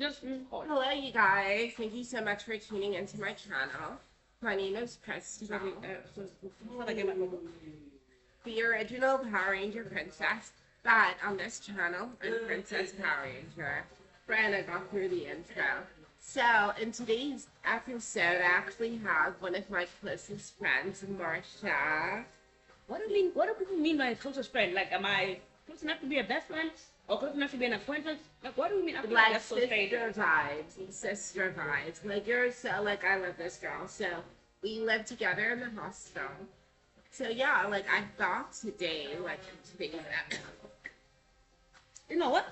just Hello, you guys. Thank you so much for tuning into my channel. My name is Krista, the original Power Ranger princess. But on this channel, I'm Princess Power Ranger. And I got through the intro. So, in today's episode, I actually have one of my closest friends, Marsha. What do you mean? What do people mean by closest friend? Like, am I close enough to be a best friend, or close enough to be an acquaintance? Like, what do you mean? I feel Like that's so sister strange. vibes, sister vibes. Like you're so like I love this girl. So we live together in the hostel. So yeah, like I thought today's episode. You know what?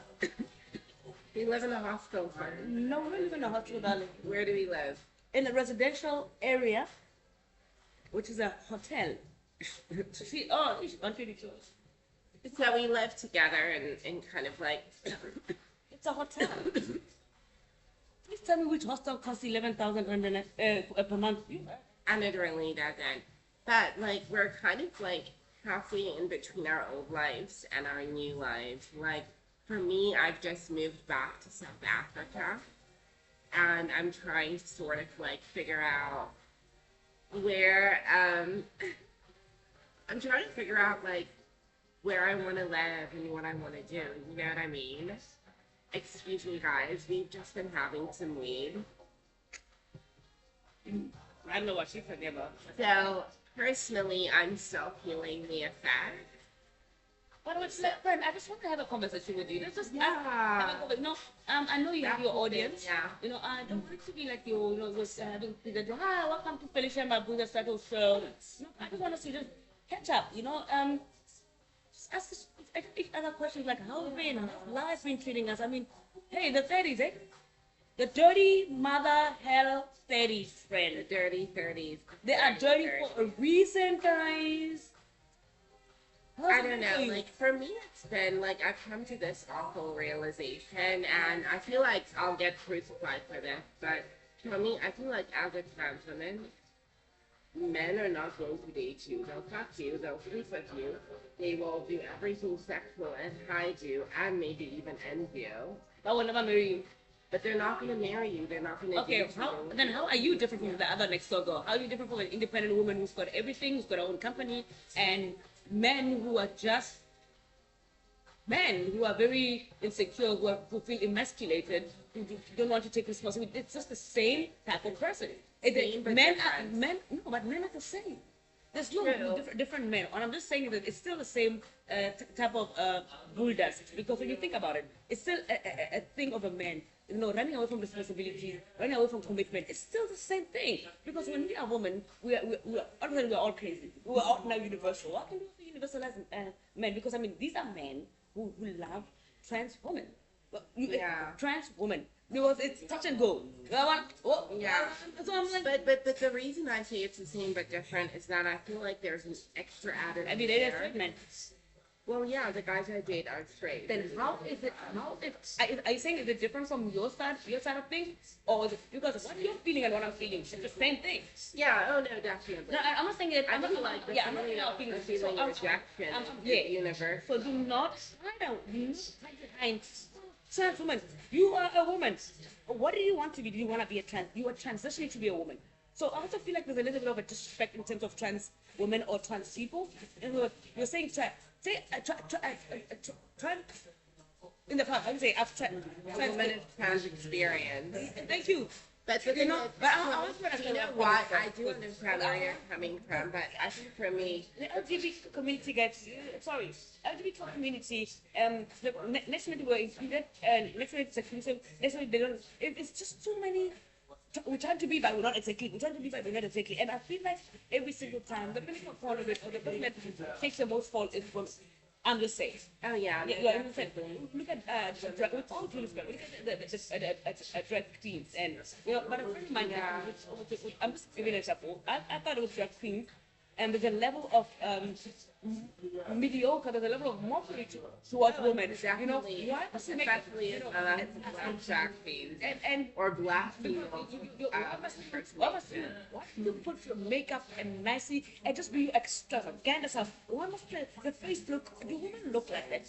We live in a hostel first. No, we don't live in a hospital, darling. Where do we live? In a residential area, which is a hotel. See, oh, it's on 22. So we live together in kind of like It's a hotel. Please tell me which hostel costs 11,000 per month. and it really doesn't. But like we're kind of like halfway in between our old lives and our new lives. Like for me, I've just moved back to South Africa and I'm trying to sort of like figure out where I'm trying to figure out like where I want to live and what I want to do. You know what I mean? Excuse me, guys. We've just been having some weed. I don't know what she's talking about. So personally, I'm still feeling the effect. But what's friend, I just want to have a conversation with you. Let's just have a Yeah. conversation. No, I know you have your audience. Yeah. You know, I don't want it to be like you know, just having hi, welcome to Felicia and my Buddha Settle show. No, I just want us to just catch up. You know, just ask each other questions like how's life been treating us? I mean, hey, the 30s, eh? The dirty mother hell 30s, The friend. dirty 30s. They are dirty for a reason, guys. I don't know, like for me it's been like I've come to this awful realization and I feel like I'll get crucified for this, but for me I feel like as a trans woman, men are not going to date you. They'll fuck you, they'll sleep with you, they will do everything sexual and hide you and maybe even end you. I will never marry you. But they're not gonna marry you, they're not gonna Okay, date you. then how are you different from the other next door girl? How are you different from an independent woman who's got everything, who's got her own company, and men who are just men who are very insecure, who feel emasculated, who don't want to take responsibility? It's just the same type of person. Same, but different. No, but men are the same. There's no True. different men. And I'm just saying that it's still the same type of bulldust. Because when you think about it, it's still a thing of a man. You know, running away from responsibility, running away from commitment. It's still the same thing. Because when we are women, we're all crazy. We're all now universal. What can we also universalize men? Because I mean, these are men who love trans women. Yeah. Trans women. Because it's touch and go. Yeah. So I'm like, But the reason I say it's the same but different is that I feel like there's an extra added I mean, it is layer. straight men. Well, yeah, the guys I date are straight. Then how is it? Are you saying is it different from your side of things, or is it because what you're feeling and what I'm feeling is the same thing? Yeah, oh no, definitely. No, I'm not saying it. I feel like the I'm not saying I'm feeling the feeling so, rejection yeah. is universal. So do not hide behind trans woman. You are a woman. What do you want to be? Do you want to be a trans? You are transitioning to be a woman. So I also feel like there's a little bit of a disrespect in terms of trans women or trans people. And you're saying trans in the past. I would say I've trans Women is trans experience. Thank you. But the thing is, but I was gonna you know what? I do understand where you're coming from, but I think for me, the LGBT community gets LGBT community. Next minute we're included, and next minute it's exclusive. Next minute they don't. It's just too many. We're trying to be, but we're not exactly. We're trying to be, but we're not exactly. And I feel like every single time the person fall of it, or the person that takes the most fault is women. I'm just saying. oh yeah, no, Yeah, definitely. look at drag. With all due respect, look at drag queens, and you know. But a friend of mine, I'm just giving an example. I thought it was drag queens, and there's a level of mediocre. There's a level of mockery towards women. You know, Definitely, why must you make especially as black drag queens and or black females. why must you put your makeup and nicely and just be extravagant as well? Why must the face look? Do women look like that?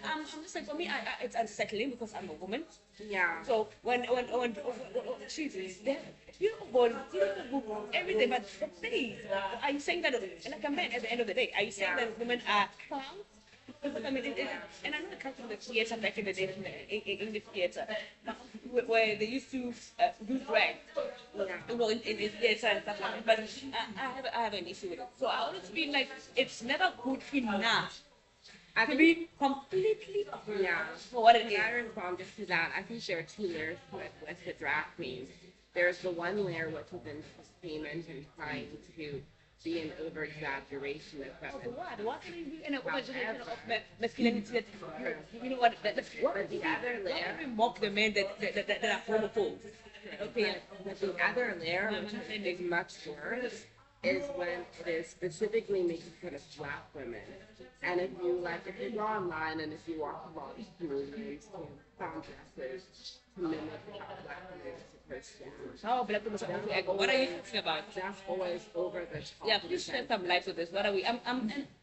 I'm just like, for me, it's unsettling because I'm a woman. Yeah. So when she's there, beautiful body, beautiful boob, everything, but the face. Are you saying that? Like a man, at the end of the day, are you saying that women are clowns? Because I mean, and I know it comes from the theater back in the day, in the theater, where they used to do drag, you know, in theater and stuff like that. But I have an issue with it. So I always feel like it's never good enough to be completely for what it is. I respond just to that. I think there are two layers with the drag queens. There's the one layer which is entertainment and trying to be an over exaggeration of feminine. What can you do in a exaggeration of masculinity that you know what? But the other layer, we mock the men that are homophobes. Okay. But the other layer, which I think is much worse, is when it is specifically making fun of black women. And if you go online and if you walk along comedians who found dresses to mimic how black women are supposed to. Oh, black women are supposed to echo. What are you talking about? That's always over the top. Yeah, please shed some light to this. What are we? And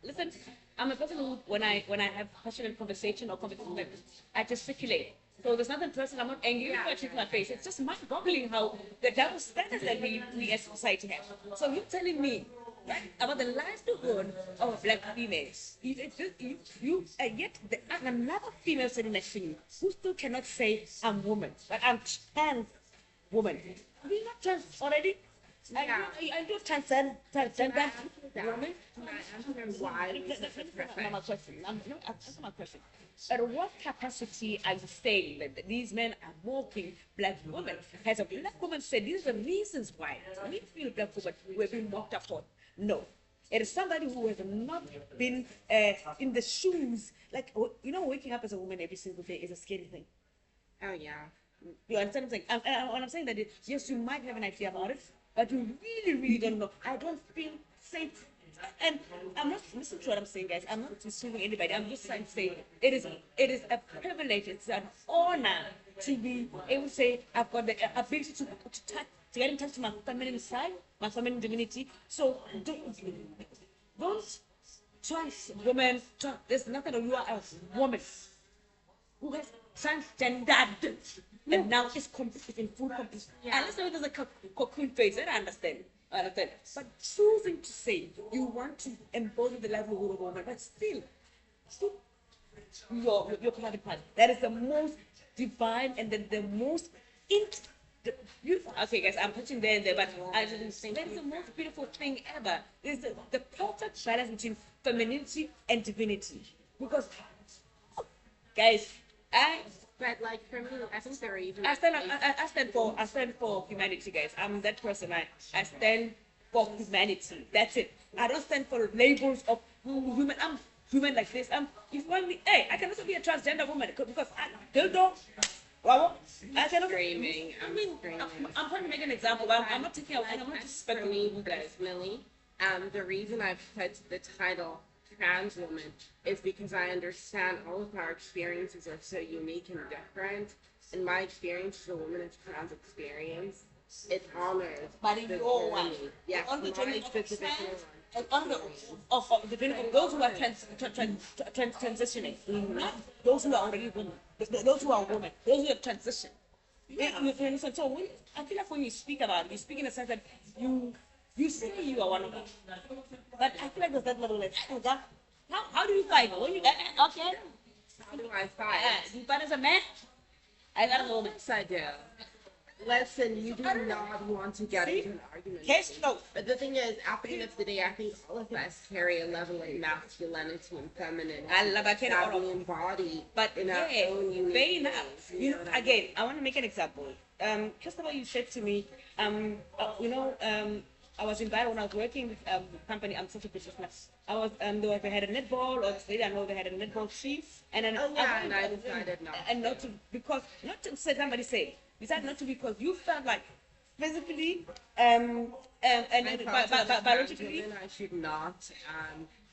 listen, I'm a person who, when I have passionate conversation or conversation, I gesticulate. So there's nothing personal. I'm not angry with my face. It's just mind-boggling how the double standards that we as society have. So you're telling me, right, about the livelihood of black females. Yet another female sitting next to you who still cannot say I'm woman, but I'm trans woman. Are you not trans already? Yeah. I do transcend that woman. Why? Answer my question. At what capacity are you saying that these men are mocking black women? Has a black woman said these are the reasons why we feel black women were being mocked upon? No. It is somebody who has not been in the shoes. Like, you know, waking up as a woman every single day is a scary thing. Oh, yeah. You understand what I'm saying? And I'm saying that, yes, you might have an idea about it, but you really, really don't know. I don't feel safe. And I'm not listening to what I'm saying, guys. I'm not deceiving anybody. I'm just trying to say it is a privilege. It's an honor to be able to say I've got the ability to get in touch with my feminine side, my feminine divinity. So don't trust women. There's nothing of you are a woman who has transgendered and now is in full competition. And let's say there's a cocoon phase. I understand. But choosing to say you want to embody the livelihood of a woman, but still your private part. That is the most divine and the most okay, guys, I'm touching there and there, but I just think that is the most beautiful thing ever. It's the perfect balance between femininity and divinity. Because, guys, But like for me, I think there are even. I stand for humanity, guys. I'm that person. I stand for humanity. That's it. I don't stand for labels of human. I'm human like this. If you want me, hey, I can also be a transgender woman because dildo. Well, I cannot. Screaming. I'm trying to make an example. But I'm not taking. I'm not disrespecting you guys. Personally, the reason I've put the title trans woman is because I understand all of our experiences are so unique and different. And my experience as a woman is trans experience. It honors. But in your one, yes, on the journey my specific one. on the journey of those who are transitioning, not those who are already women, those who are women, those who have transitioned. Yeah. So I feel like when you speak about it, you speak in a sense that you say you are one of them. But I feel like there's that level of how do you fight? When you okay? How do I fight? You fight as a man? I got a woman. Yes, I do. Listen, you do not want to get into an argument. Case closed. But the thing is, at the end of the day, I think all of us carry a level of masculinity and femininity that we embody, but in our own unique fair enough. ways. Again, I want to make an example. Christopher, you said to me, I was invited when I was working with a company. I'm such a business. I was they had a netball, or I know they had a netball team, and then I decided not. And not to say somebody say. Decided not to because you felt like physically and biologically. I should not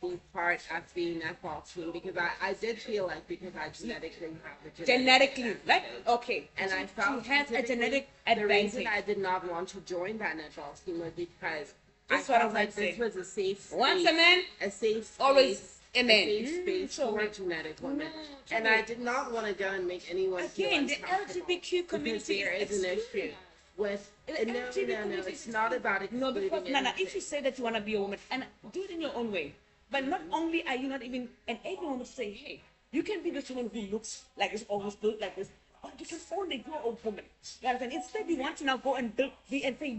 be part of being netball team because I did feel like because I genetically have the genetically, right? Okay. And I felt she has a genetic the advantage. reason I did not want to join that netball team was because That's I what felt I'm like saying. this was a safe space. Once a man, a safe space, always a man. A safe space for genetic women. And I did not want to go and make anyone feel again, the uncomfortable LGBTQ community because there is an issue with no, it's not about no, excluding because if you say that you want to be a woman, and do it in your own way, but not only are you not even enabling women to say, hey, you can be this woman who looks like this or who's built like this, but you can only grow a woman. You understand? Instead, you want to now go and build the and say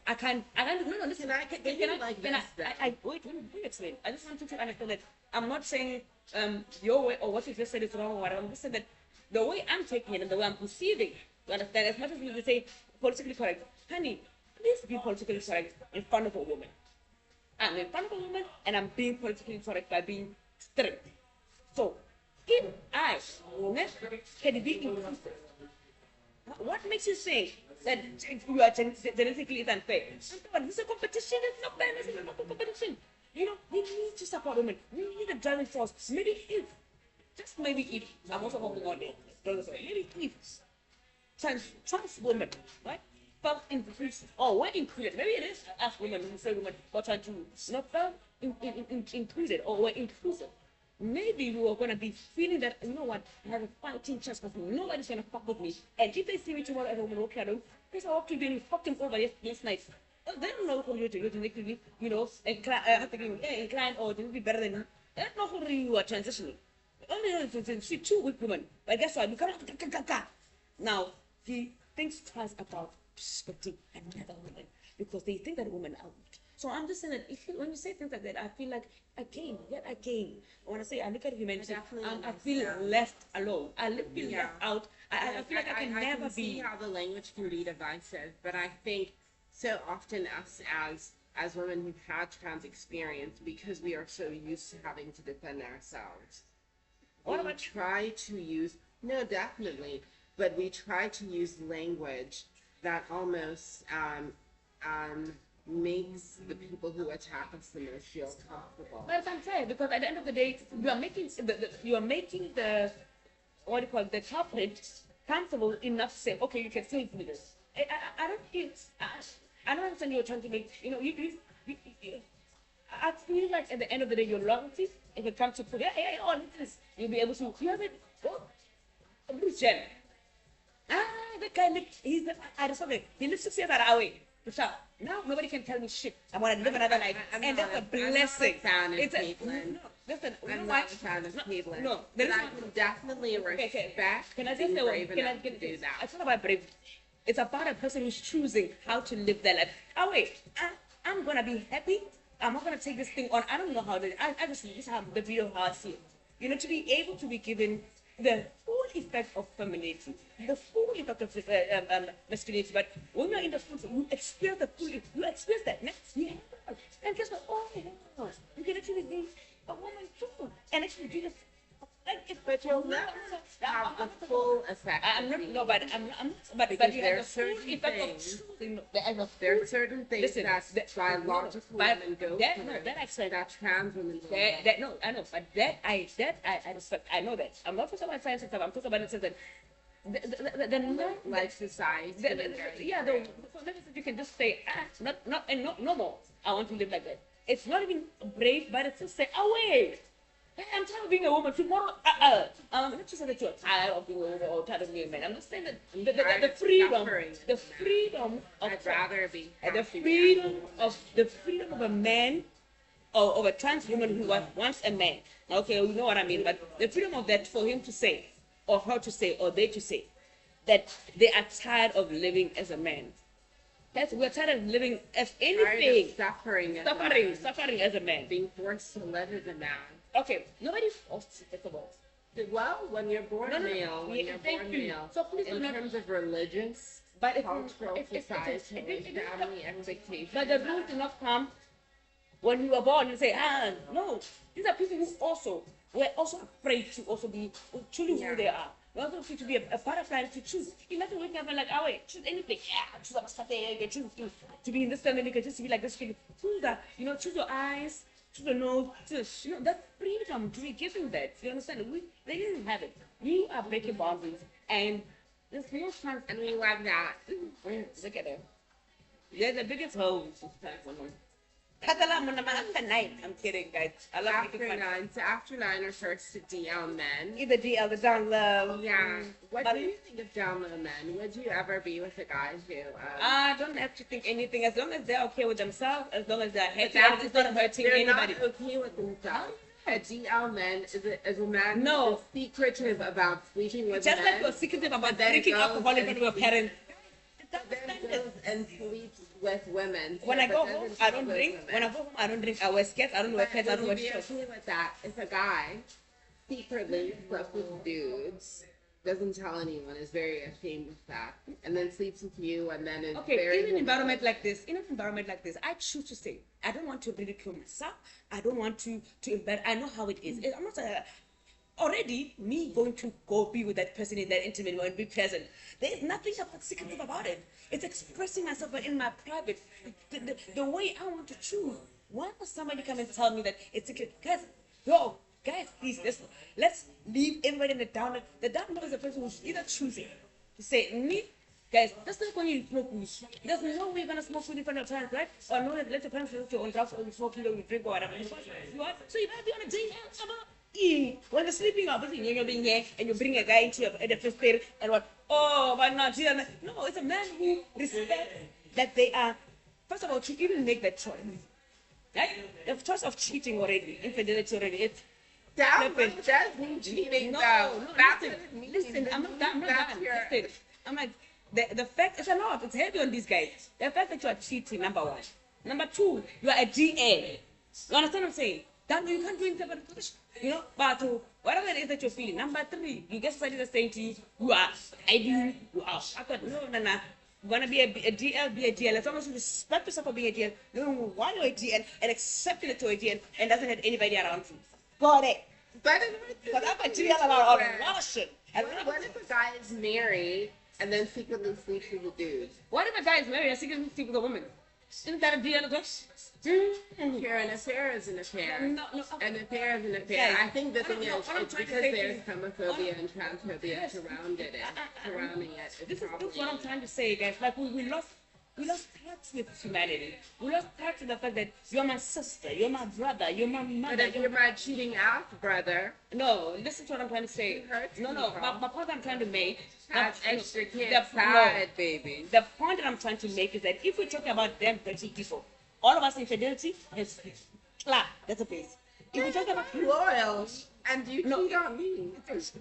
I can't no listen, wait, let me explain. I just want you to understand that I'm not saying your way or what you just said is wrong or whatever. I'm just saying that the way I'm taking it and the way I'm perceiving it, you understand, as much as you say politically correct, honey, please be politically correct in front of a woman. I'm in front of a woman and I'm being politically correct by being strict. So if I can be inclusive, what makes you think that you are genetically unfair? This is a competition. It's not fair. This is not a competition. You know, we need to support women. We need a driving force. Maybe if I'm also hoping on it. Maybe if trans women, right, felt inclusive or were included. Maybe it is as women who say women were trying to not felt included or were inclusive. Maybe we were gonna be feeling that, you know what, I have a fighting chance with me. Nobody's gonna fuck with me. And if they see me tomorrow as a woman walking around, because I walked to them fucking over last night. They don't know who you're genetically, you know, inclined or to be better than you. They don't know who you are transitioning. Only know to see two weak women. But guess what? Now he thinks twice about respecting another woman because they think that women are weak. So I'm just saying that when you say things like that, I feel like again. When I say I look at humanity, I feel left alone. I feel left out. I feel like I can never see how the language can be divisive, but I think so often us as women who've had trans experience, because we are so used to having to defend ourselves, we try to use definitely, but we try to use language that almost makes the people who attack us the most feel comfortable. That's unfair because at the end of the day, you are making the what do you call it, the culprit comfortable enough to say, okay, you can still do this. I don't think I don't understand you're trying to make, you know, I feel like at the end of the day, your loyalty, if it comes to put, this, you'll be able to, you have it, Bruce Jenner. That guy, he lives 6 years away. Now nobody can tell me shit. I want to live another life, and that's a blessing. I'm not a fan of Caitlyn. No, but I can definitely respect. Can I just say to do that? It's not about bravery. It's about a person who's choosing how to live their life. I'm gonna be happy. I'm not gonna take this thing on. I don't know how to. I just have the video how I see it. You know, to be able to be given the full effect of femininity, the full effect of masculinity. But when you're in the full, you experience the full. You experience that. Yeah. And guess what? Oh, yeah. You can actually be a woman too, and actually do this. But you'll never have the full effect. But you have the full effect of choosing. There are certain things that biological women go through that trans women go through. I know, but I respect. I know that. I'm not talking about science and stuff. I'm talking about it that the like society. You can just say no more. I want to live like that. It's not even brave, but it's just say away. I'm tired of being a woman. Tomorrow, not just say that you're tired of being a woman or tired of being a man. I'm just saying that the freedom of I'd rather be the freedom of a man or of a trans woman who was once a man. Okay, you know what I mean. But the freedom of that for him to say, or her to say, or they to say, that they are tired of living as a man. We're tired of living as anything. Suffering as a man. Being forced to live as a man. Okay, nobody's forced to, first of all. Well, when you're born male, So please in terms of religious, cultural, societal, family expectations. But the rules do not come when you were born and say, no. These are people who were also afraid to also be truly who they are. We also want you to be a butterfly to choose. Imagine waking up and like, oh wait, choose anything. Yeah, choose a Saturday, choose to be in this family, just to be like this. Choose that, choose your eyes, choose your nose, choose, that's freedom to be given that. You understand? They didn't have it. You are breaking boundaries, and there's no chance. And we love that. Look at them. They're the biggest hoes. I'm kidding, guys. I love After making fun. 9. So after 9 refers to DL men. Either DL, the down low. Yeah. What do you think of down low men? Would you ever be with a guy who? I don't have to think anything. As long as they're okay with themselves, as long as they're happy, That's it's not hurting they're anybody. not okay with themselves. A DL man is a man No. who's secretive about sleeping with Just men. like you're secretive about then drinking goes alcohol in and- front of your parents. But then goes and sleeps with women. When I but go doesn't home, sleep I don't with drink. women. When I go home, I don't drink. I wear skirts. I don't wear pants. I don't wear Would you be shorts. okay with that if a guy secretly slept with dudes, doesn't tell anyone, is very ashamed of that, and then sleeps with you, and then is Okay, very in an environment like this, I choose to say, I don't want to ridicule myself. I don't want to embed. I know how it is. I'm not already me going to go be with that person in that intimate way and be present. There is nothing about secretive about it. It's expressing myself, but in my private, the way I want to choose. Why would somebody come and tell me that it's secret? Guys, please, let's leave everybody in the down. The down low is the person who's either choosing to say, me, guys, that's not when you smoke weed. There's no way you're gonna smoke weed in front of your parents, right? Or no, let your parents know your own drugs or you smoke weed or you drink or whatever. So you better be on a date when you're sleeping, obviously you're being here and you bring a guy into the first date and what? Oh, but not here. No, it's a man who respects that they are. First of all, to even make that choice, right? The choice of cheating already, infidelity already. It's down low does mean cheating. no, though. That's listen, what it means. listen, I'm not done. Your- Listen, I'm like, the fact, it's a lot, it's heavy on these guys. The fact that you are cheating, number one. Number two, you are a DA. You understand what I'm saying? That you can't do anything about it, but whatever it is that you're feeling. Number three, you get somebody that's saying to you, you are ideal, you are, no. You want to be a DL, be a DL. As long as you respect yourself for being a DL, knowing why you're a DL and accepting it to a DL and doesn't have anybody around you. Got it. But Because I'm a DL about a lot of shit. what if a guy is married and then secretly sleeps with a dude? What if a guy is married and secretly sleeps with a woman? Isn't that a DL as well? Here, an affair is an affair. No. An affair is an affair. Guys, I think the thing what is, I'm it's trying to because say there's is- homophobia and transphobia surrounding it. This is what I'm trying to say, guys. Like we lost touch with humanity. We lost touch with the fact that you're my sister, you're my brother, you're my mother. But if you're my cheating ass brother, No, listen to what I'm trying to say. It hurts No. people. My point I'm trying to make. has no, extra kids the- side, baby. The point that I'm trying to make is that if we're talking about them dirty people, all of us infidelity is that's a base. If we're talking about Loyal, and you No, cheat on me.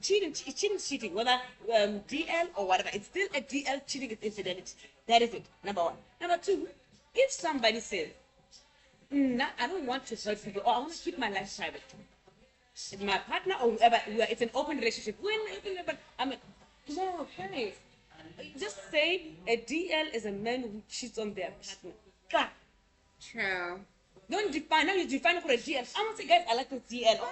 cheating is cheating, whether DL or whatever. It's still a DL. Cheating is infidelity. That is it. Number one. Number two, if somebody says, nah, I don't want to hurt people, or I want to keep my life private. It's my partner or whoever, it's an open relationship. But I'm like, no, guys. Just say a DL is a man who cheats on their partner. God. True. Don't define, now you define it for a DL. I'm not saying, guys, I like this DL. I think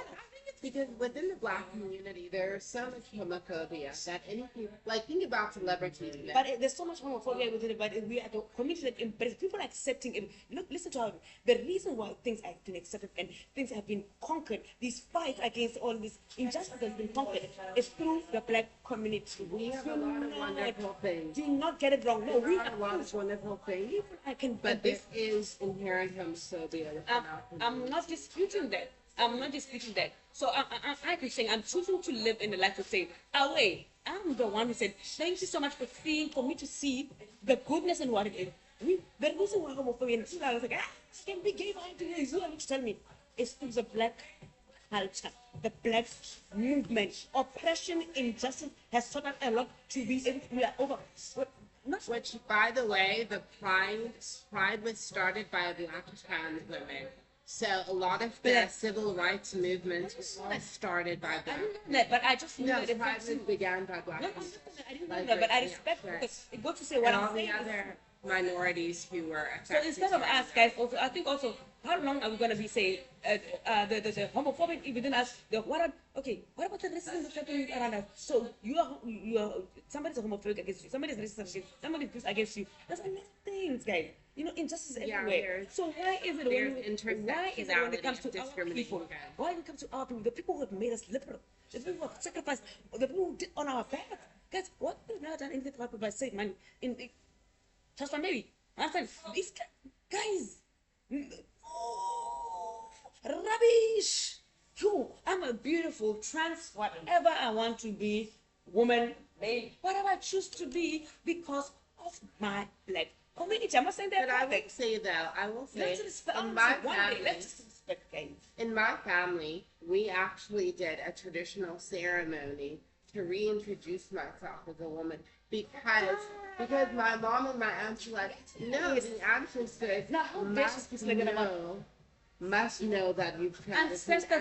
it's because within the black community, there's so much homophobia that anything, like, think about celebrities. But there's so much homophobia within it, but we are the community that embraces people are accepting it. Look, listen to how the reason why things have been accepted and things have been conquered, these fights against all this injustice has been conquered, is through the black community. We have a lot of wonderful things. Do not get it wrong. No, we have a lot of wonderful things. I can, But this is inherent homophobia. I'm not disputing that. So I can say I'm choosing to live in the life of saying, oh wait, I'm the one who said, thank you so much for me to see the goodness in what it is. The reason why homophobia and I was like, I can be gay by today. You want to tell me it's through the black culture, the black movement. Oppression, injustice has taught us a lot to be able to, we are over. Which, by the way, the pride was started by black trans women. So a lot of the civil rights movement was started by I black. didn't know that, but I just knew No, that pride began by black. No, women. I didn't know that, but I respect yeah, because it goes to say what And all I'm the saying. other minorities who were So instead of us, guys, also I think also how long are we gonna be saying the homophobic within us? What about the racism that's happening around us? So you are somebody's homophobic against you, somebody's racist against you, somebody's this against you. There's a lot of things, guys. Injustice everywhere. So why is it when it comes to our people? Why when it comes to our people, the people who have made us liberal, the people who have sacrificed, the people who did on our back? Guys, what we've never done anything about by saying money in the just for maybe. Understand? These guys. Oh, rubbish. I'm a beautiful trans whatever I want to be, woman, babe, whatever I choose to be because of my black community. I'm not saying that. But I will say in my family, we actually did a traditional ceremony to reintroduce myself as a woman because my mom and my aunts were like, no, the ancestors must know that you've transitioned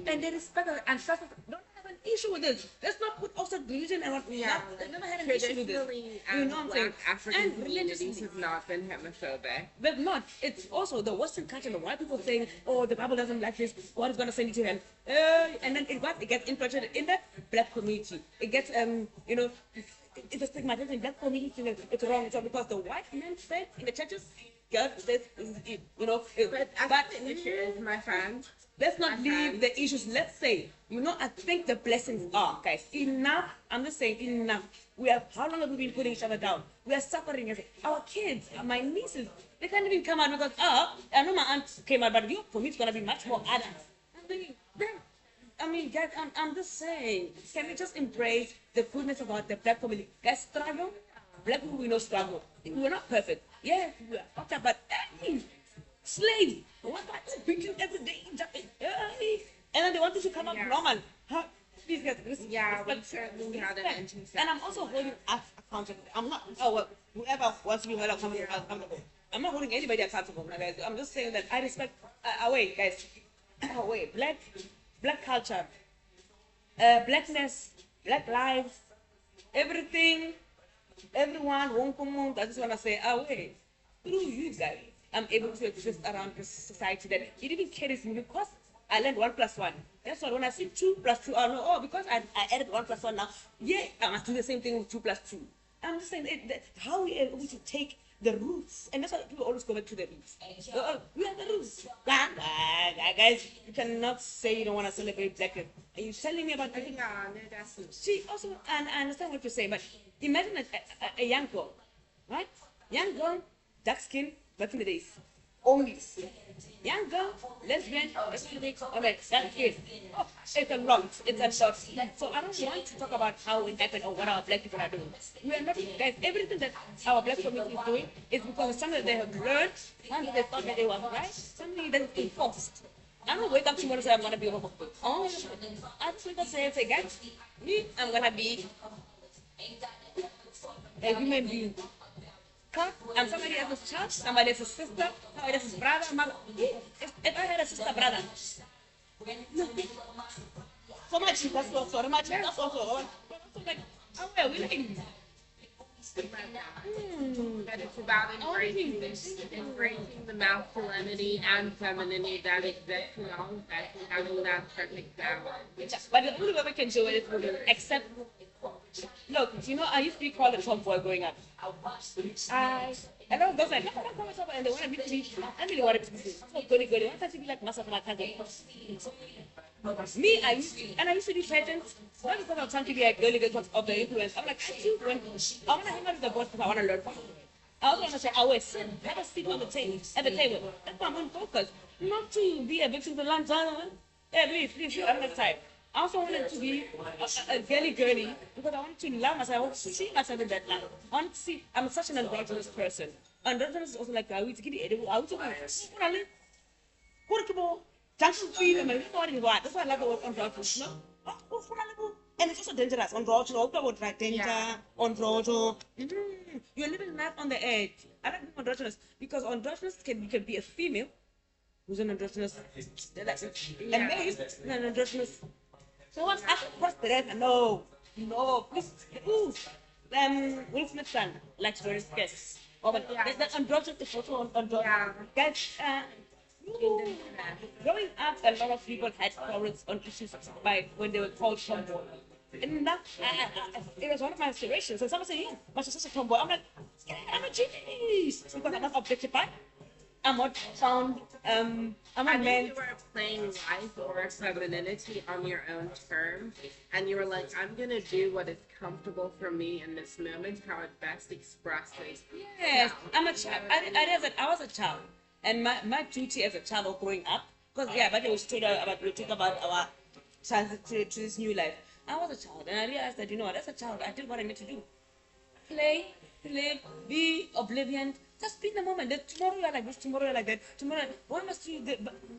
and they respect the ancestors. Don't have an issue with this. Let's not put also religion and what. They never had an issue with this. You know what I'm saying? African communities have not been homophobic. But not. It's also the Western culture. The white people saying, "Oh, the Bible doesn't like this. God is gonna send you to hell." And then it gets infiltrated in the black community. It gets it's a stigmatization in black community. It's wrong. So because the white men said in the churches, God says, but the issue is, my friend. Let's not leave the issues. Let's say, I think the blessings are, guys, enough. I'm just saying, enough. How long have we been putting each other down? We are suffering. Our kids, my nieces, they can't even come out because, I know my aunt came out, but for me, it's going to be much more adult. I'm thinking, guys, I'm just saying, can we just embrace the goodness about the black community? Guys, struggle. Black people, we know struggle. We're not perfect. Yeah, we are fucked up, but slaves. What beating every day? And then they want you to come up normal. Please get this. Yeah, we certainly had an intersection. And I'm also holding us accountable. I'm not, whoever wants to be held accountable. I'm not holding anybody accountable, guys. I'm just saying that I respect, guys. Black culture, blackness, black lives, everything, everyone, I just want to say, through you guys, I'm able to exist around this society that it even carries me because I learned 1 + 1. That's why when I see 2 + 2, I know, because I added 1 + 1 now, I must do the same thing with 2 + 2. I'm just saying how we are able to take the roots, and that's why people always go back to the roots. We are the roots. Guys, you cannot say you don't want to celebrate blackness. Are you telling me about blackness? See, also, and I understand what you're saying, but imagine a young girl, right? Young girl, dark skin, back in the days. Only. Young girl, lesbian, that's it. It's a wrong. It's a short. So I don't want to talk about how it happened or what our black people are doing. We are not, guys, everything that our black community is doing is because of something that they have learned, something they thought that they were right, something that is enforced. I don't wake up tomorrow and say I'm gonna be homophobic. I just wake up and say, guys, I'm gonna be a human being. I'm somebody else's child, somebody else's sister, somebody else's brother, mother. If I had a sister, brother. So much, that's also, so much, that's also. Like, we like. But it's about embracing the masculinity and femininity that exists in all of us and having that perfect balance. But the only way we can do it is to accept. Look, I used to be called a tomboy growing up. And I was like, no, and they wanted me to be, I really wanted to be so goody. I wanted to be like myself and my cousin. Me, I used to do pageants, not because I was trying to be a girly girl because of the influence. I'm like, I want to hang out with the boys because I want to learn from them. I also want to say, sit, have a seat on the table, at the table. That's why I'm on focus. Not to be a victim to lunch. Please, I don't have time. I also wanted to be a girly because I wanted to love myself. I want to see myself in that light. I want to see, I'm such an androgynous person. Androgynous is also like, I want to get the edible. I want to go. That's why I love the word androgynous. And it's also dangerous. Androgynous. You're living life on the edge. I don't think androgynous because androgynous can be a female who's an androgynous. And male is an androgynous. So once I cross the red, no, please. Will Smith's son likes very scarce. There's the androgynous, the photo androgynous. Guys, growing up, a lot of people had problems on issues by when they were called tomboy. And that, it was one of my aspirations. So someone said, yeah, my sister's a tomboy. I'm like, yeah, I'm a genius. Because I'm not objectified. I'm not found, I'm a man. You were playing life or femininity on your own terms. And you were like, I'm going to do what is comfortable for me in this moment, how it best expresses. Yes, I'm a child. I was a child. And my duty as a child of growing up, because but we talk about our childhood to this new life. I was a child, and I realized that as a child, I did what I need to do: play, be oblivion, just be in the moment. That tomorrow you're like this, tomorrow you're like that. Tomorrow, why must you?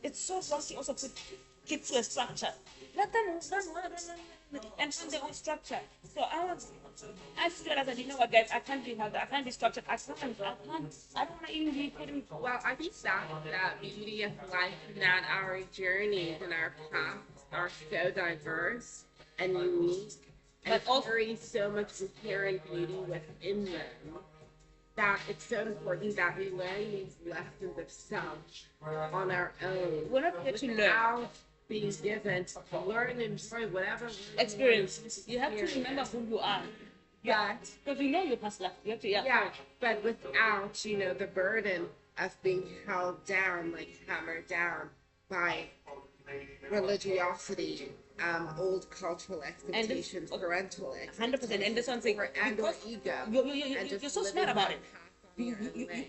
It's so rusty. Also, put kids to a structure. Let them run and find their own structure. So I realized that what, guys, I can't be held. I can't be structured. I don't want to even be putting. Well, I think that beauty of life, and that our journeys and our paths are so diverse and unique, and carry so much inherent beauty within them, that it's so important that we learn these lessons of self on our own. We're not here to learn. Being given to learn and enjoy whatever experience. You have to remember who you are. Because you know your past life. You have to, but without, the burden of being held down, like hammered down by religiosity, old cultural expectations, parental expectations, 100%. And this one's saying, and ego. You're so smart about it.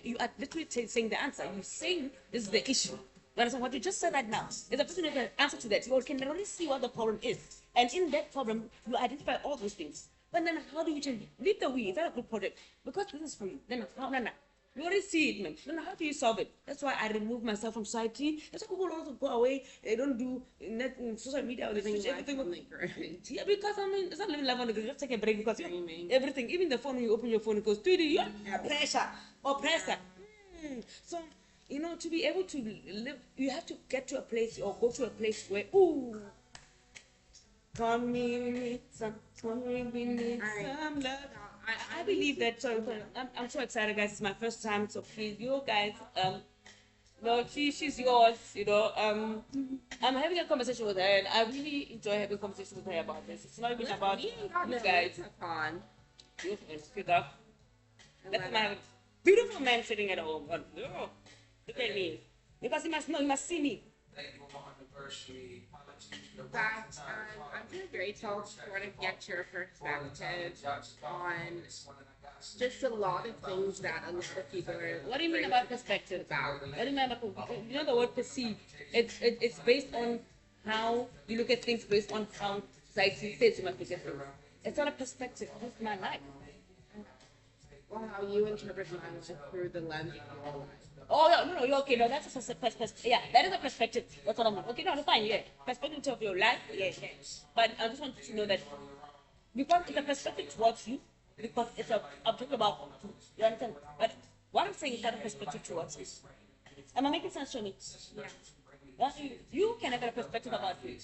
You are literally saying the answer. You're saying this is the issue. What you just said right now is a person who can answer to that. You can only see what the problem is. And in that problem, you identify all those things. But then how do you change it? Leave the we. Is that a good project? Because this is for you. Then how? No. You already see it, man. Then how do you solve it? That's why I remove myself from society. That's why people also go away. They don't do social media or everything. Yeah, because it's not living life on the grid. Just take a break because everything, even the phone, when you open your phone, it goes, you're pressure or pressure. So, to be able to live, you have to get to a place or go to a place where, come me some love. I believe that. So I'm so excited, guys. It's my first time. So please, you guys, she's yours. I'm having a conversation with her, and I really enjoy having conversations with her about this. It's not even about you guys. That's my beautiful man sitting at home. Look at me. Because he must see me. That I'm really grateful to sort of get your perspective on just a lot of things that a lot of people are. What do you mean about perspective? What do you mean about the word perceive? It's based on how you look at things, based on how society says you must look at things. It's not a perspective. It's my life. Well, how you interpret my life through the lens of your life. Oh, no, you're okay. No, that's a perspective. Yeah, that is a perspective. That's what I'm on. Okay, no, that's fine. Yeah, perspective of your life. Yeah. But I just want you to know that because it's a perspective towards you, because it's I'm talking about you understand. But what I'm saying is that a perspective towards you. Am I making sense to me? Yeah. You can have a perspective about you,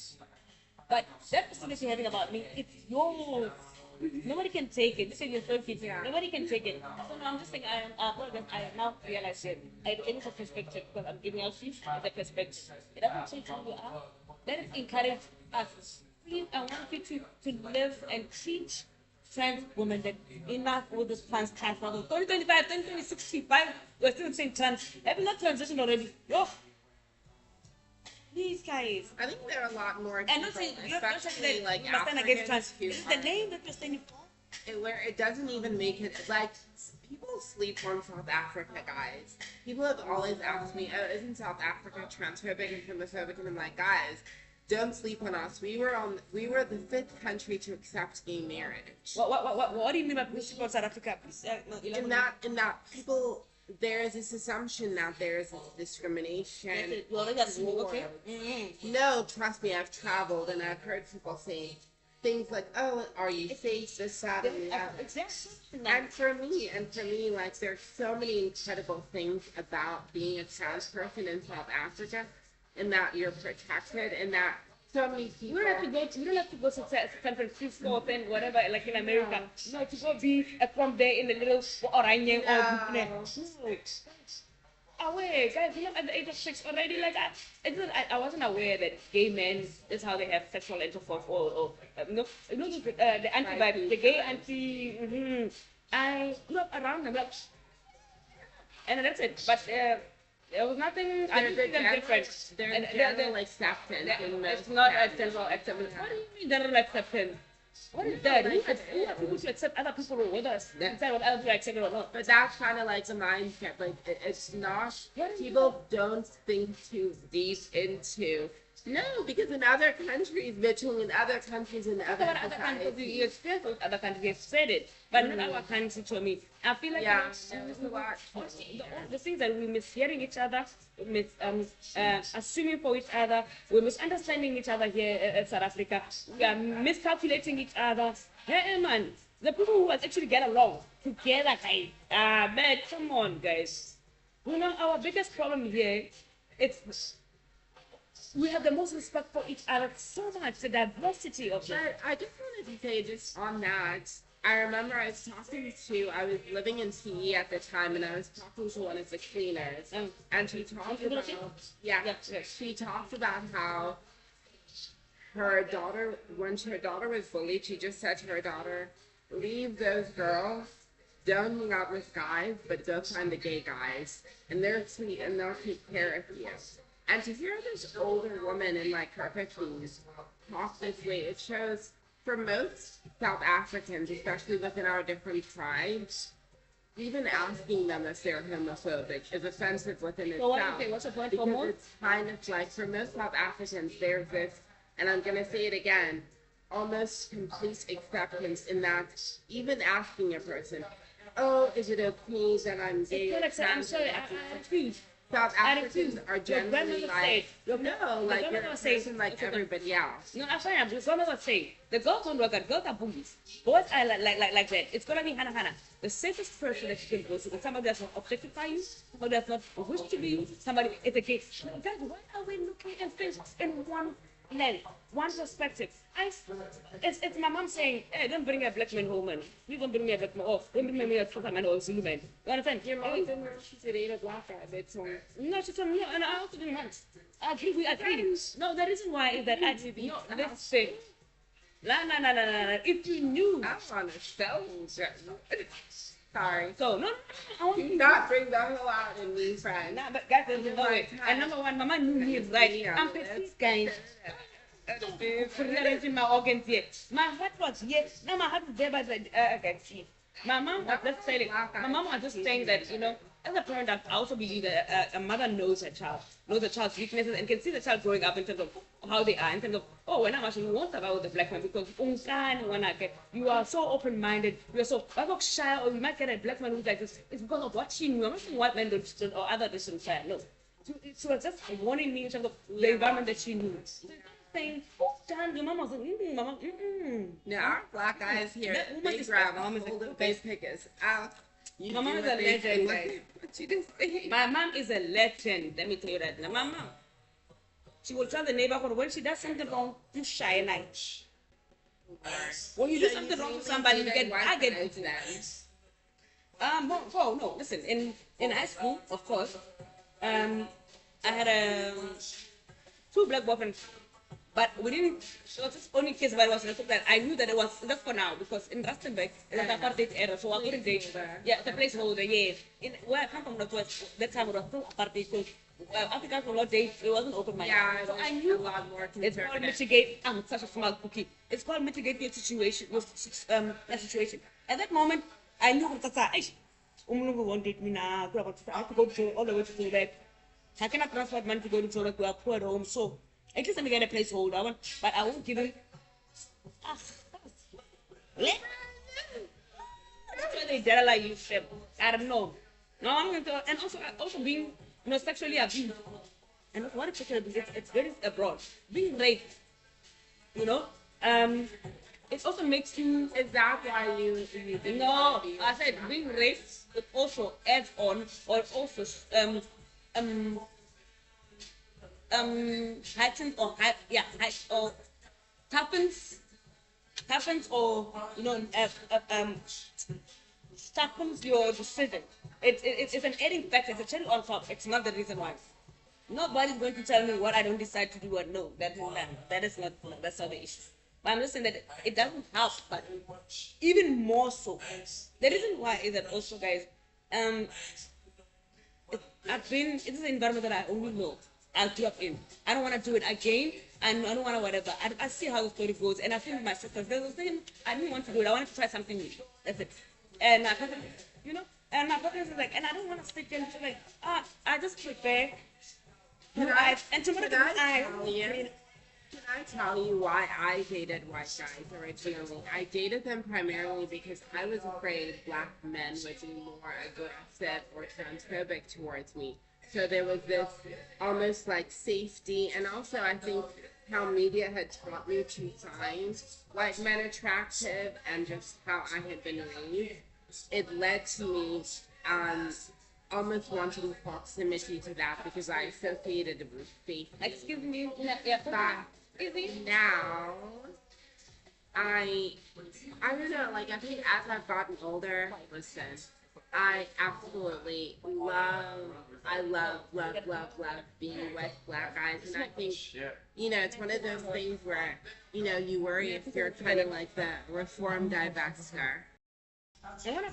but that perspective you're having about me, it's yours. Nobody can take it. This is your third kid. Nobody can take it. So no, I'm just saying I now realize it. It is a perspective because I'm giving out sheep. It's a perspective. It doesn't change who you are. Let it encourage us. Please, I want you to live and teach trans women that enough with this trans from 2025, 2065, we're still saying trans. Have you not transitioned already? Yo. These guys. I think there are a lot more people, and not saying you're saying that like Africans this is the name that you're saying where it doesn't even make it like people sleep on South Africa, guys. People have always asked me, oh, isn't South Africa transphobic and homophobic? And I'm like, guys, don't sleep on us. We were the 5th country to accept gay marriage. What do you mean by people South Africa? In that people. There is this assumption that there is discrimination. Well, that's okay. No, trust me, I've traveled and I've heard people say things like, "Oh, are you safe?" This, that, and the other. Exactly. And for me, like, there's so many incredible things about being a trans person in South Africa, and that you're protected, and that so many people. You don't have to go to, San Francisco and whatever, like in America. No, to go be a prom there in the little oranje or no. Aware, guys, at the age of 6 already, like I wasn't aware that gay men is how they have sexual intercourse or the anti-vibe, the gay anti. I grew up around them, like, and that's it. But there was nothing. I didn't think them different. There's general acceptance. It's not a general acceptance. What do you mean general acceptance? What is that? We have people to accept other people with us. Decide what other people accept or not. But that's kind of like the mindset. Like it's not. People don't think too deep into. No, because in other countries, Mitchell, in other countries, in other countries, you experience with other countries, you've said it, but not our country to me. I feel like the things that we miss hearing each other, we miss assuming for each other, we're misunderstanding each other here in South Africa, we are miscalculating each other. Hey man, the people who actually get along together, guys. Man, come on, guys. You know, our biggest problem here, we have the most respect for each other so much, the diversity of it. But I just wanted to say, just on that, I remember I was living in TE at the time, and I was talking to one of the cleaners, and she talked about, she talked about how her daughter, when her daughter was bullied, she just said to her daughter, leave those girls, don't hang out with guys, but go find the gay guys, and they're sweet, and they'll take care of you. And to hear this older woman in like her 50s talk this way, it shows for most South Africans, especially within our different tribes, even asking them if they're homophobic is offensive within itself. So what's the point because for more? It's kind of like for most South Africans, there's this, and I'm going to say it again, almost complete acceptance in that even asking a person, oh, is it okay that I'm gay? I'm sorry, I refuse. South Africans are generally like, you're a person like everybody else. No, I'm sorry, I'm just gonna say, the girls don't work out, girls are bullies. Boys are like that. It's gonna be Hannah. The safest person that you can go to is somebody that's not objectify you, somebody that's not wish to be you, somebody is a gay. Guys, why are we looking at things in one lens, one perspective? It's my mom saying, hey, don't bring a black man home, man. You don't bring me a black man off. Don't bring me a African man or a Zulu man. You understand? Your mom didn't know she said ain't a black guy, that's all. No, she told me, no, and I also didn't want. I agree, we agree. No, the reason why is that let's say, no. If you knew. I'm on a show. Sorry. So, no, I want you not bring the whole out in me, friend. Nah, but guys, there's no way. And number one, Mama knew me right. I'm petite, guys. Rearranging my organs yet. My heart was yes. Now my heart is there, but I can see. My mom was just saying. My mom was just saying that, you know, as a parent, I also believe that a mother knows her child, knows the child's weaknesses, and can see the child growing up in terms of how they are, in terms of, oh, when I'm actually won't survive with the black man because you are so open-minded, you are so shy, or you might get a black man who's like this. It's because of what she knew. I'm not saying white men don't or other different shy. No, she was just warning me in terms of the environment that she knew. Saying, your mom was like, mama, No, our black guys here, they grab all the face pickers out. My mom is a legend, guys. What you just say? My mom is a legend. Let me tell you that. Now, my mom, she will tell the neighborhood when she does something wrong, you shy night. When you do something wrong to somebody, I get no, listen. In high school, of course, I had 2 black boyfriends. But we didn't, it was just only case where I was that I knew that it was just for now because in Rustenburg, it was a apartheid era, so I couldn't date. Yeah, the placeholder, yes. Where I come from, that time it was still apartheid, so Africans will not date, it wasn't open minded. Yeah, so I knew a lot more it's called mitigate, I'm such a small cookie. It's called mitigate your situation, that situation. At that moment, I knew that won't date me now, I have to go all the way to Joburg. I cannot transfer money to go to Joburg, we are poor at home, so at least let me get a placeholder, but I won't give him. That's why they generalize you, shit. I don't know. No, I'm going to, and also being, sexually abused. And what is sexually abused? It's very abroad. Being raped, it also makes you. Is that why you No, I said being raped. It also adds on, or also heightens or or toughens or sharpens your decision. It's an adding factor. It's a cherry on top. It's not the reason why. Nobody's going to tell me what I don't decide to do or no. That's not the issue. But I'm just saying that it doesn't help, but even more so. The reason why is that also, guys, this is an environment that I only know. I grew up in. I don't want to do it again, and I don't want to whatever. I see how the story goes, and I feel my sisters. There's a thing I didn't want to do it. I wanted to try something new. That's it. And my cousin, and my brother is like, and I don't want to stick into like, I just prefer. And tomorrow Can I tell you why I dated white guys originally? I dated them primarily because I was afraid black men would be more aggressive or transphobic towards me. So there was this almost like safety, and also I think how media had taught me to find white men attractive and just how I had been raised. It led to me almost wanting proximity to that because I associated it with safety. Excuse me. But now, I don't know, like I think as I've gotten older, listen, I absolutely love being with black guys, and I think, it's one of those things where, you worry if you're kind of like the reformed divester. I wanna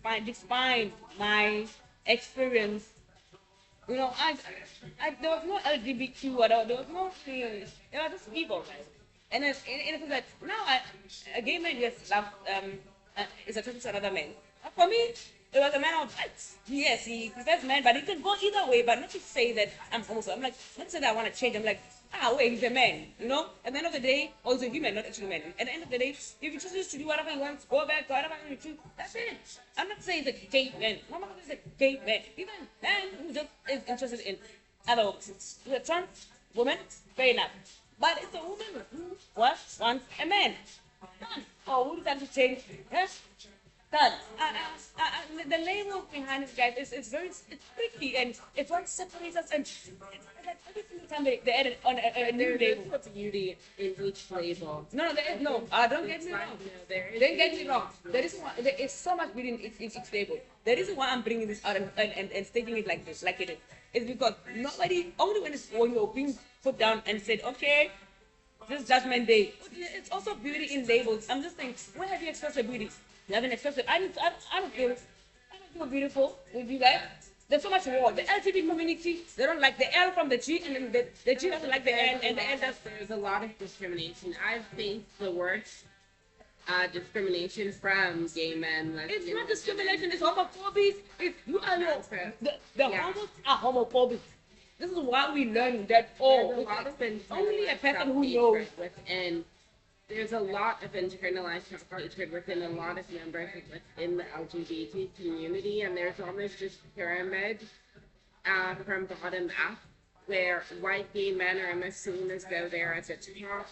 find define my experience. There was no LGBTQ or there was no things. There were just people, guys. And it's like now a gay man just love is attracted to another man. For me, it was a man of rights. Yes, he prefers men, but he can go either way. But not to say that I'm homosexual. I'm like, not to say that I want to change. I'm like, wait, he's a man, At the end of the day, or he's a human, not actually a man. At the end of the day, if he chooses to do whatever he wants, go back to whatever he wants to do, that's it. I'm not saying he's a gay man. I'm not saying he's a gay man. Even a man who just is interested in other options. He's a trans woman, fair enough. But it's a woman who wants a man. Done. Or who decides to change? Yes? Done. The label behind it, guys, it's tricky, and it's what separates us. And every single time they add it on a new label. There's a beauty in each label. No, there is no. Don't get me wrong. Don't get me wrong. There is so much beauty in each label. The reason why I'm bringing this out and stating it like this, like it is because nobody, only when you're being put down and said, okay, this is Judgment Day. It's also beauty in labels. I'm just saying, where have you expressed the beauty? You haven't expressed it. I don't feel beautiful with you guys. There's so much war. The LGBT community, they don't like the L from the G, and then the G doesn't like the N, and the N does. There's a lot of discrimination. I've faced the worst discrimination from gay men. It's not discrimination, it's homophobia. The homos are homophobic. This is why we learn that only a person who knows within. There's a lot of internalized hatred within a lot of members within the LGBT community, and there's almost this pyramid from bottom up where white gay men are almost seen as though they're at the top,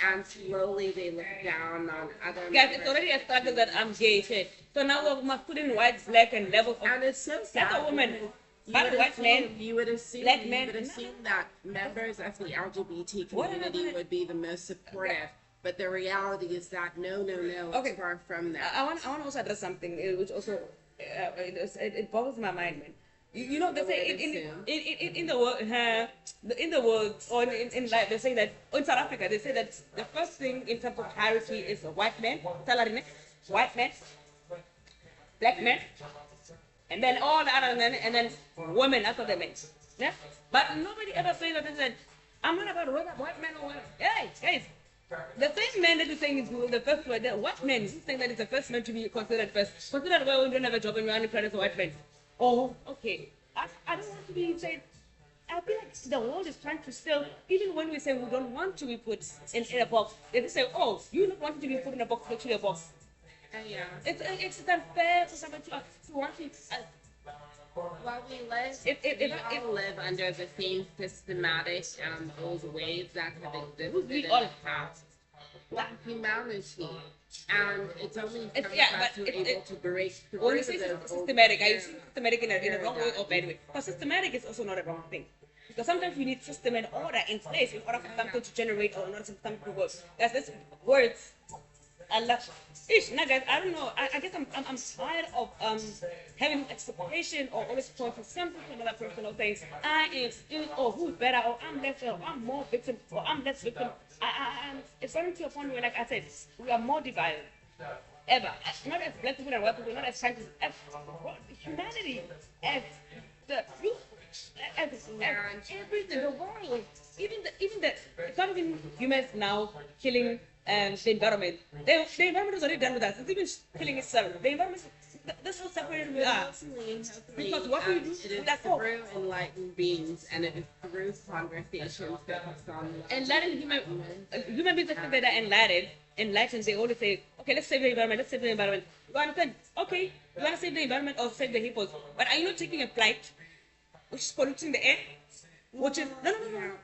and slowly they look down on other guys, members. it's already established that I'm gay, shit. So now we must put in white, black, and level. And it's so sad. That's a woman. But white men, you would assume that members of the LGBT community would be the most supportive. But the reality is that no, it's far from that. I want to also address something which also it boggles my mind, man. They say in the world or in life, they say that in South Africa they say that the first thing in terms of hierarchy is a white man, salary, white man, black man, and then all the other men, and then women after the men. Yeah, but nobody ever says that. They said, I'm not about whether white men or whatever. Hey, guys. The same man that is saying is the first one, the white man is saying that it's the first man to be considered first. Considered well, we don't have a job and we're unemployed as a white man. Oh, okay. I don't want to be said. I feel like the world is trying to still, even when we say we don't want to be put in a box, they just say, oh, you don't want to be put in a box, actually a box. Yeah. It's unfair for somebody to want to. Well, we all live under the same systematic old ways that have existed in the past. humanity, and it's only It's, some yeah, of but us who are able to break through when you say the systematic, are you old saying systematic in a wrong way or bad way? Because systematic is also not a wrong thing. Because sometimes you need system and order in place in order for something to generate or in order for something to work. That's this words. I love ish. Now guys, I don't know. I guess I'm tired of having expectation or always pointing something to another person or saying I am still or who's better or I'm less or I'm more victim or I'm less victim. It's running to a point where, like I said, we are more divided ever. Not as black people and white people, not as scientists, as humanity, as the youth, as everything, the world, even the it's not even humans now killing the environment. The environment is already done with us. It's even killing itself. The environment, that's how separated we are. Because what we do, it is through enlightened beings, and it is through conversations focused on enlightened human beings that are enlightened, they always say, okay, let's save the environment, let's save the environment. You understand? Okay, you want to save the environment or save the hippos, but are you not taking a flight which is polluting the air? Which is no.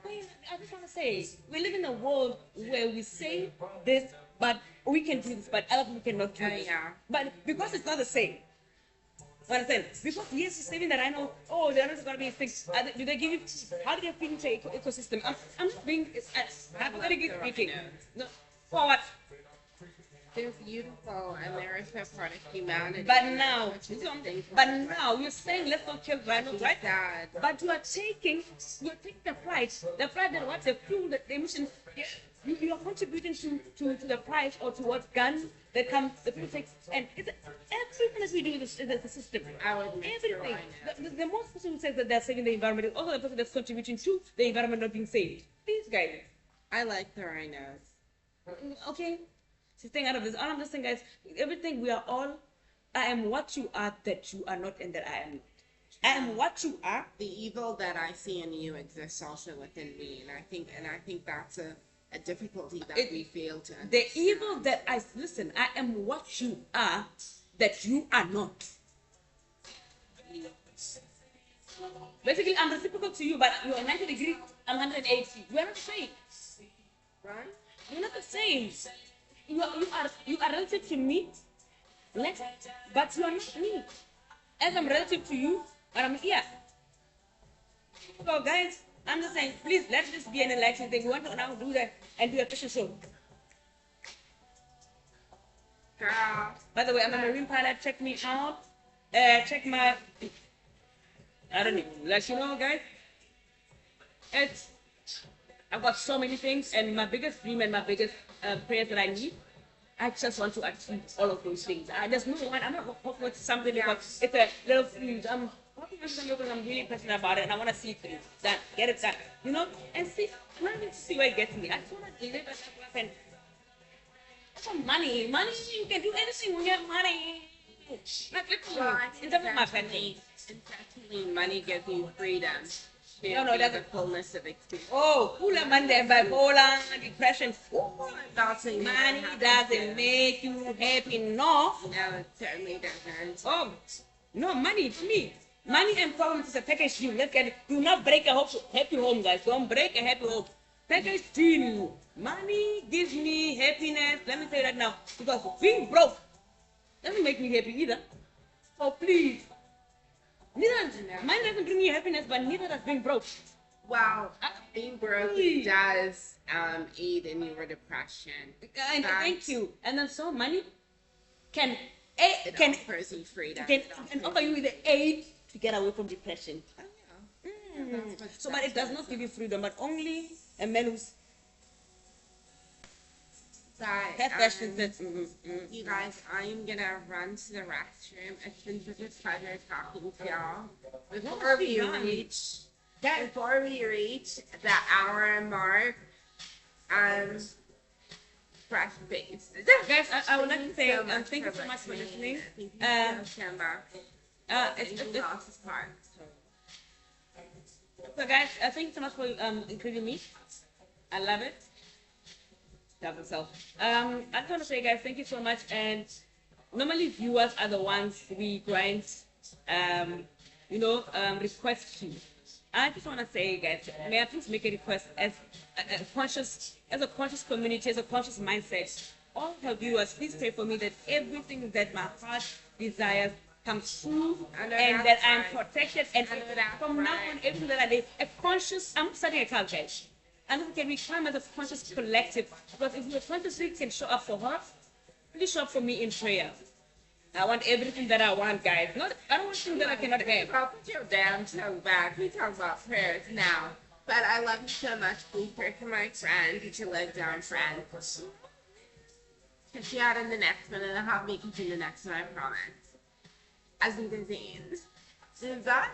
Wait, I just want to say we live in a world where we say this, but we can do this, but other people cannot do this. Yeah. But because it's not the same. You understand? Because yes, you're saving the rhino. Oh, the rhino is gonna be fixed. Do they give you? How do they fit into the ecosystem? I'm not being hypothetically speaking. No, for what? They're beautiful and they're a separate part of humanity. But now you're saying let's not kill rhinos, right? Sad. But you're taking the price that what the fuel, the emissions, you are contributing to the price or towards guns that come, the people take, and it's everything that we do is the system. Everything. The most person who says that they're saving the environment is also the person that's contributing to the environment not being saved. These guys. I like the rhinos. Okay. Staying out of this. All I'm just saying, guys, everything we are all. I am what you are that you are not, and that I am not. I am what you are. The evil that I see in you exists also within me, and I think that's a difficulty that we fail to understand. The evil that I listen. I am what you are that you are not. Basically, I'm reciprocal to you, but you're 90 degrees. I'm 180. We're not the same, right? We're not the same. You are relative to me, but you are not me. As I'm relative to you, but I'm here. So guys, I'm just saying, please let this be an election thing. We want to now do that and do a fashion show. Girl. By the way, I'm a marine pilot. Check me out. Check my. I don't even let you know, guys. I've got so many things, and my biggest dream and my biggest prayer that I need, I just want to achieve all of those things. There's no one, I'm not hoping for something because it's a little food. I'm hoping for something because I'm really passionate about it and I want to see it through. Done. Get it done. You know? And see, I'm not even to see where it gets me. I just want to live as a person. For money. Money, you can do anything when you have money. Not literally. In terms of my family. Certainly, money gives you freedom. No, that's the fullness of experience. Oh, cooler Monday, bipolar, depression. Money doesn't make you happy, no. No, it certainly doesn't. Oh, no, money to me. Money and problems is a package deal. Let's get it. Do not break a happy home, guys. Don't break a happy home. Package deal. Money gives me happiness. Let me say that now. Because being broke doesn't make me happy either. Oh, please. Mine doesn't bring you happiness, but neither does being broke. Well, being broke does aid in your depression. And thank you. And then so money can offers you freedom. Can offer you the aid to get away from depression. Oh yeah. So, but it does not give you freedom, but only a man who's you guys, I'm gonna run to the restroom. It's been such a pleasure talking to y'all. Before we reach the hour mark, fresh face. Guys, I would like to say thank you so much for listening. So guys, thank you so much for including me. I love it. Love yourself. I just want to say, guys, thank you so much. And normally viewers are the ones we grind, request to. I just want to say, guys, may I please make a request as as a conscious community, as a conscious mindset, all her viewers, please pray for me that everything that my heart desires comes true and that I'm protected. And from now on, everything that I do, I'm starting a cult, guys. And can we come as a conscious collective? Because if we consciously can show up for her, please show up for me in prayer. I want everything that I want, guys. I don't want things that I cannot have. I'll put your damn tongue back. We talk about prayers now. But I love you so much. Please pray for my friend. Get your leg down, friend. Catch you out in the next one, and I'll have me catch you in the next one, I promise. As in the scenes. Bye.